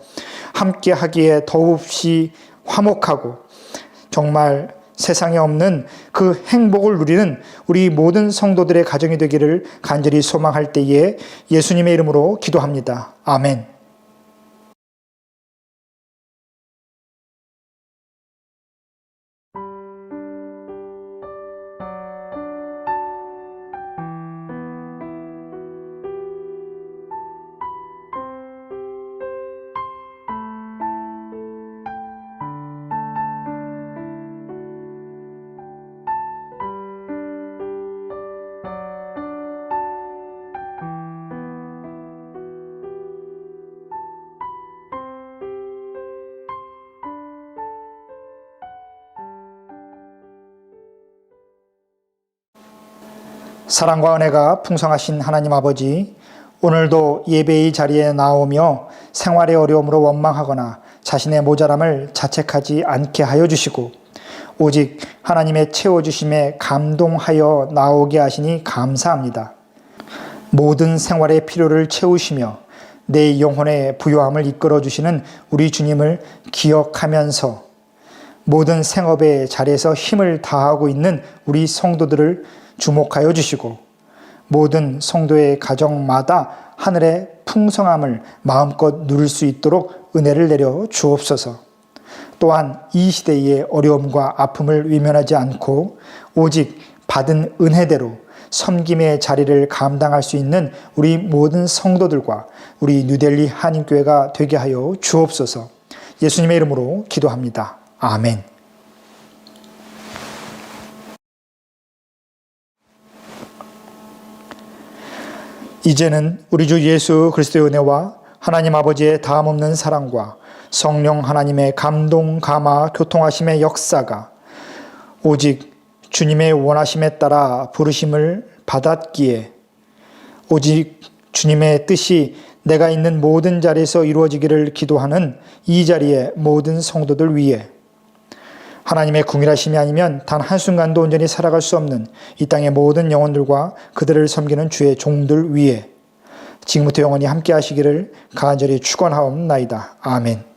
함께 하기에 더없이 화목하고 정말 세상에 없는 그 행복을 누리는 우리 모든 성도들의 가정이 되기를 간절히 소망할 때에 예수님의 이름으로 기도합니다. 아멘. 사랑과 은혜가 풍성하신 하나님 아버지, 오늘도 예배의 자리에 나오며 생활의 어려움으로 원망하거나 자신의 모자람을 자책하지 않게 하여 주시고 오직 하나님의 채워주심에 감동하여 나오게 하시니 감사합니다. 모든 생활의 필요를 채우시며 내 영혼의 부요함을 이끌어 주시는 우리 주님을 기억하면서 모든 생업의 자리에서 힘을 다하고 있는 우리 성도들을 주목하여 주시고 모든 성도의 가정마다 하늘의 풍성함을 마음껏 누릴 수 있도록 은혜를 내려 주옵소서. 또한 이 시대의 어려움과 아픔을 외면하지 않고 오직 받은 은혜대로 섬김의 자리를 감당할 수 있는 우리 모든 성도들과 우리 뉴델리 한인교회가 되게 하여 주옵소서. 예수님의 이름으로 기도합니다. 아멘. 이제는 우리 주 예수 그리스도의 은혜와 하나님 아버지의 다함없는 사랑과 성령 하나님의 감동, 감화, 교통하심의 역사가 오직 주님의 원하심에 따라 부르심을 받았기에 오직 주님의 뜻이 내가 있는 모든 자리에서 이루어지기를 기도하는 이 자리의 모든 성도들 위해 하나님의 궁일하심이 아니면 단 한순간도 온전히 살아갈 수 없는 이 땅의 모든 영혼들과 그들을 섬기는 주의 종들 위에 지금부터 영원히 함께 하시기를 간절히 축원하옵나이다. 아멘.